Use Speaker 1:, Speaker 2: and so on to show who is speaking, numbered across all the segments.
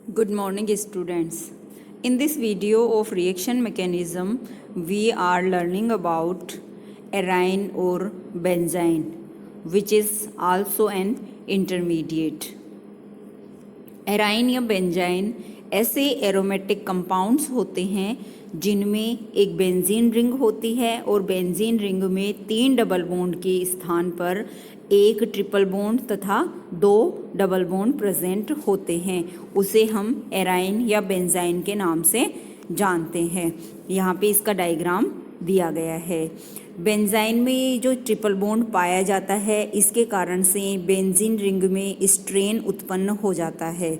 Speaker 1: Good morning, students. In this video of reaction mechanism, we are learning about arine or benzene, which is also an intermediate. एराइन या benzene ऐसे aromatic compounds होते हैं जिनमें एक benzene ring होती है और बेंजीन रिंग में 3 डबल बॉन्ड के स्थान पर एक ट्रिपल बॉन्ड तथा 2 डबल बॉन्ड प्रेजेंट होते हैं। उसे हम एराइन या बेंजाइन के नाम से जानते हैं। यहाँ पे इसका डायग्राम दिया गया है। बेंजाइन में जो ट्रिपल बॉन्ड पाया जाता है, इसके कारण से बेंजीन रिंग में स्ट्रेन उत्पन्न हो जाता है,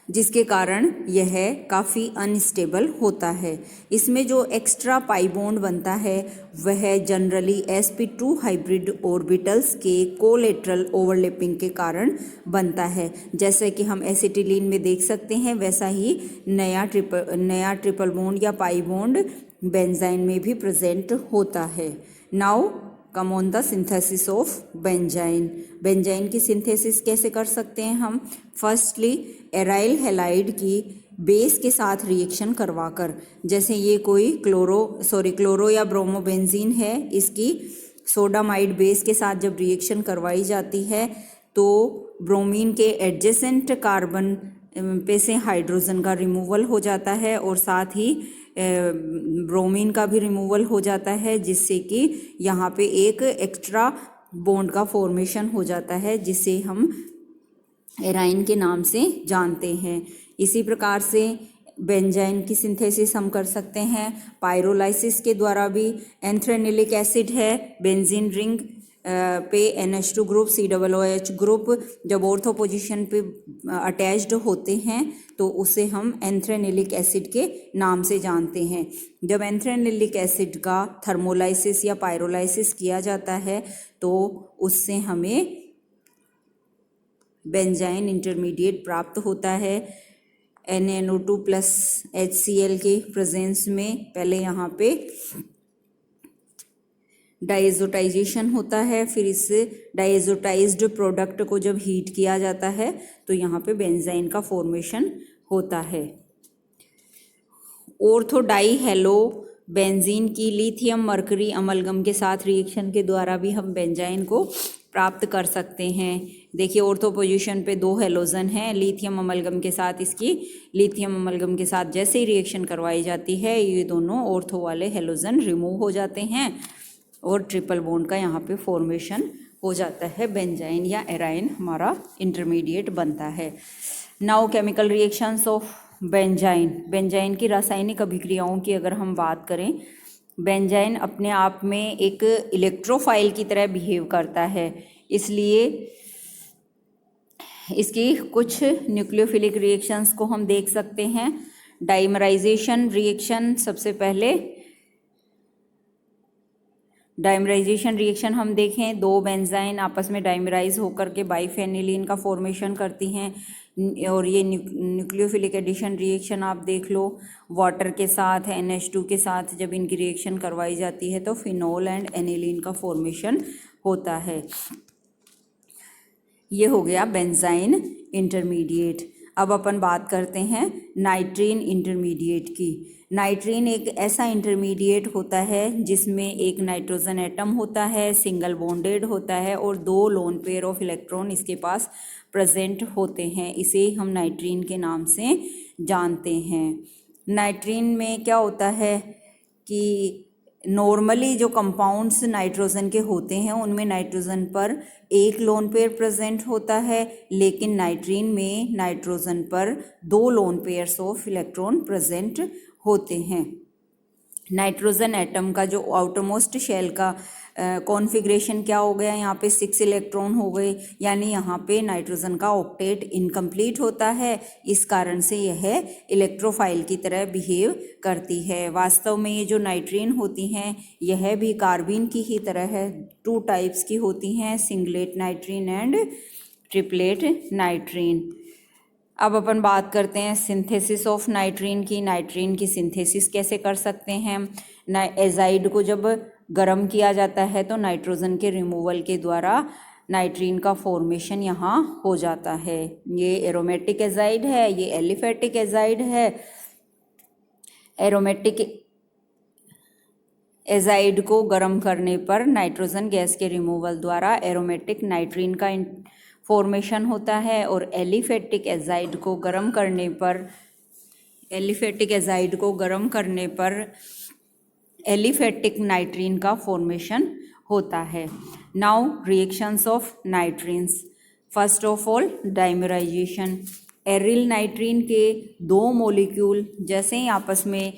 Speaker 1: जिसके कारण यह काफ़ी अनस्टेबल होता है। इसमें जो एक्स्ट्रा पाई बॉन्ड बनता है वह जनरली sp2 हाइब्रिड ऑर्बिटल्स के कोलेटरल ओवरलैपिंग के कारण बनता है। जैसे कि हम एसिटिलीन में देख सकते हैं, वैसा ही नया ट्रिपल बॉन्ड या पाई बॉन्ड बेंजाइन में भी प्रेजेंट होता है। Now come on the synthesis of benzene. Benzene की सिंथेसिस कैसे कर सकते हैं हम? फर्स्टली एराइल हैलाइड की बेस के साथ रिएक्शन करवाकर, जैसे ये कोई क्लोरो या ब्रोमोबेंजीन है, इसकी सोडामाइड बेस के साथ जब रिएक्शन करवाई जाती है तो ब्रोमीन के एडजेसेंट कार्बन पे से हाइड्रोजन का रिमूवल हो जाता है और साथ ही ब्रोमीन का भी रिमूवल हो जाता है, जिससे कि यहाँ पे एक एक्स्ट्रा बॉन्ड का फॉर्मेशन हो जाता है, जिसे हम एराइन के नाम से जानते हैं। इसी प्रकार से बेंजाइन की सिंथेसिस हम कर सकते हैं पायरोलाइसिस के द्वारा भी। एंथ्रेनिलिक एसिड है, बेंजीन रिंग पे NH2 ग्रुप COOH ग्रुप जब ऑर्थो पोजीशन पे अटैच्ड होते हैं तो उसे हम एंथ्रेनिलिक एसिड के नाम से जानते हैं। जब एंथ्रेनिलिक एसिड का थर्मोलाइसिस या पायरोलाइसिस किया जाता है तो उससे हमें बेंजाइन इंटरमीडिएट प्राप्त होता है। NaNO2 प्लस HCl के प्रेजेंस में पहले यहाँ पे डाइएजोटाइजेशन होता है, फिर इस डाइएजोटाइज्ड प्रोडक्ट को जब हीट किया जाता है तो यहाँ पे बेंजाइन का फॉर्मेशन होता है। ऑर्थो डाई हेलो बेंजीन की लिथियम मरकरी अमलगम के साथ रिएक्शन के द्वारा भी हम बेंजाइन को प्राप्त कर सकते हैं। देखिए ऑर्थो पोजीशन पे 2 हेलोजन हैं, लिथियम अमलगम के साथ इसकी लिथियम अमलगम के साथ जैसे ही रिएक्शन करवाई जाती है ये दोनों ऑर्थो वाले हेलोजन रिमूव हो जाते हैं और ट्रिपल बॉन्ड का यहाँ पे फॉर्मेशन हो जाता है। बेंजाइन या एराइन हमारा इंटरमीडिएट बनता है। Now chemical reactions of benzene. Benzene की रासायनिक अभिक्रियाओं की अगर हम बात करें, बेंजाइन अपने आप में एक इलेक्ट्रोफाइल की तरह बिहेव करता है, इसलिए इसकी कुछ न्यूक्लियोफिलिक रिएक्शंस को हम देख सकते हैं। डाइमराइजेशन रिएक्शन, सबसे पहले डाइमराइजेशन रिएक्शन हम देखें, 2 बेंजाइन आपस में डाइमराइज होकर के बाइफेनिलीन का फॉर्मेशन करती हैं। और ये न्यूक्लियोफिलिक एडिशन रिएक्शन आप देख लो, वाटर के साथ NH2 के साथ जब इनकी रिएक्शन करवाई जाती है तो फिनोल एंड एनिलीन का फॉर्मेशन होता है। ये हो गया बेंजाइन इंटरमीडिएट। अब अपन बात करते हैं नाइट्रीन इंटरमीडिएट की। नाइट्रीन एक ऐसा इंटरमीडिएट होता है जिसमें एक नाइट्रोजन एटम होता है, सिंगल बॉन्डेड होता है और 2 लोन पेयर ऑफ इलेक्ट्रॉन इसके पास प्रेजेंट होते हैं। इसे हम नाइट्रीन के नाम से जानते हैं। नाइट्रीन में क्या होता है कि नॉर्मली जो कंपाउंड्स नाइट्रोजन के होते हैं उनमें नाइट्रोजन पर एक लोन पेयर प्रेजेंट होता है, लेकिन नाइट्रीन में नाइट्रोजन पर 2 lone pairs of electron present होते हैं। नाइट्रोजन एटम का जो आउटरमोस्ट शेल का कॉन्फ़िगरेशन क्या हो गया, यहाँ पे 6 इलेक्ट्रॉन हो गए, यानी यहाँ पे नाइट्रोजन का ऑक्टेट इनकम्प्लीट होता है। इस कारण से यह इलेक्ट्रोफाइल की तरह बिहेव करती है। वास्तव में ये जो नाइट्रीन होती हैं यह भी कार्बीन की ही तरह है, 2 टाइप्स की होती हैं, सिंगलेट नाइट्रीन एंड ट्रिपलेट नाइट्रीन। अब अपन बात करते हैं सिंथेसिस ऑफ नाइट्रीन की। नाइट्रीन की सिंथेसिस कैसे कर सकते हैं? एजाइड को जब गर्म किया जाता है तो नाइट्रोजन के रिमूवल के द्वारा नाइट्रीन का फॉर्मेशन यहाँ हो जाता है। ये एरोमेटिक एजाइड है, ये एलिफेटिक एजाइड है। एरोमेटिक एजाइड को गर्म करने पर नाइट्रोजन गैस के रिमूवल द्वारा एरोमेटिक नाइट्रीन का फॉर्मेशन होता है, और एलिफेटिक एजाइड को गर्म करने पर एलिफेटिक नाइट्रीन का फॉर्मेशन होता है। Now reactions of nitrenes. First of all dimerization. Aryl nitrene के दो मॉलिक्यूल जैसे ही आपस में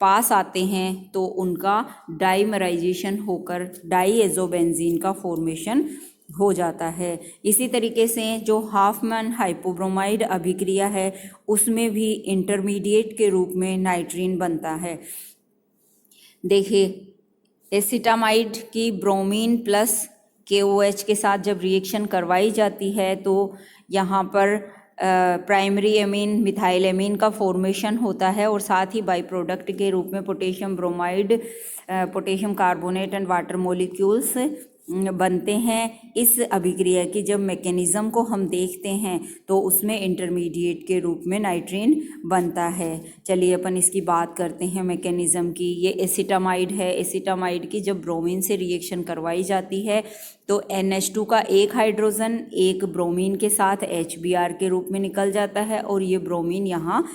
Speaker 1: पास आते हैं तो उनका डाइमराइजेशन होकर डाइएज़ोबेंजीन का फॉर्मेशन हो जाता है। इसी तरीके से जो हाफमैन हाइपोब्रोमाइड अभिक्रिया है उसमें भी इंटरमीडिएट के रूप में नाइट्रीन बनता है। देखिए, एसिटामाइड की ब्रोमीन प्लस KOH के साथ जब रिएक्शन करवाई जाती है तो यहाँ पर प्राइमरी एमीन मिथाइल एमीन का फॉर्मेशन होता है, और साथ ही बाई प्रोडक्ट के रूप में potassium bromide, potassium carbonate and water molecules बनते हैं। इस अभिक्रिया की जब मैकेनिज़्म को हम देखते हैं तो उसमें इंटरमीडिएट के रूप में नाइट्रीन बनता है। चलिए अपन इसकी बात करते हैं मैकेनिज़्म की। ये एसिटामाइड है। एसिटामाइड की जब ब्रोमीन से रिएक्शन करवाई जाती है तो NH2 का एक हाइड्रोजन एक ब्रोमीन के साथ HBr के रूप में निकल जाता है, और ये ब्रोमीन यहाँ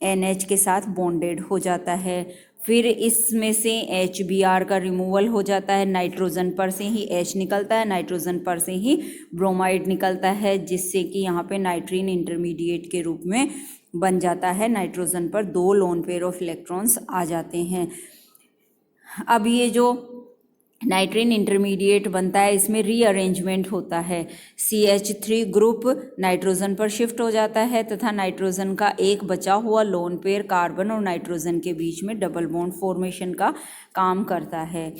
Speaker 1: NH के साथ बॉन्डेड हो जाता है। फिर इसमें से HBr का रिमूवल हो जाता है, नाइट्रोजन पर से ही H निकलता है, नाइट्रोजन पर से ही ब्रोमाइड निकलता है, जिससे कि यहाँ पे नाइट्रीन इंटरमीडिएट के रूप में बन जाता है। नाइट्रोजन पर 2 लोन पेयर ऑफ इलेक्ट्रॉन्स आ जाते हैं। अब ये जो नाइट्रीन इंटरमीडिएट बनता है इसमें रीअरेंजमेंट होता है। CH3 ग्रुप नाइट्रोजन पर शिफ्ट हो जाता है तथा नाइट्रोजन का एक बचा हुआ लोन पेयर कार्बन और नाइट्रोजन के बीच में डबल बॉन्ड फॉर्मेशन का काम करता है,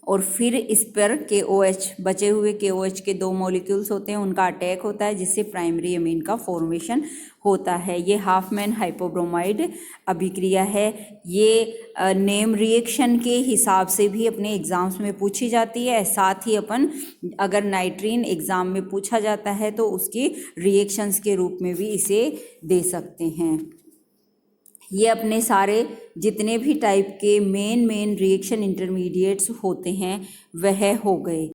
Speaker 1: और फिर इस पर KOH, बचे हुए KOH के 2 मॉलिक्यूल्स होते हैं, उनका अटैक होता है, जिससे प्राइमरी एमीन का फॉर्मेशन होता है। ये हाफमैन हाइपोब्रोमाइड अभिक्रिया है। ये नेम रिएक्शन के हिसाब से भी अपने एग्ज़ाम्स में पूछी जाती है। साथ ही अपन अगर नाइट्रीन एग्ज़ाम में पूछा जाता है तो उसकी रिएक्शंस के रूप में भी इसे दे सकते हैं। ये अपने सारे जितने भी टाइप के मेन रिएक्शन इंटरमीडिएट्स होते हैं वह हो गए।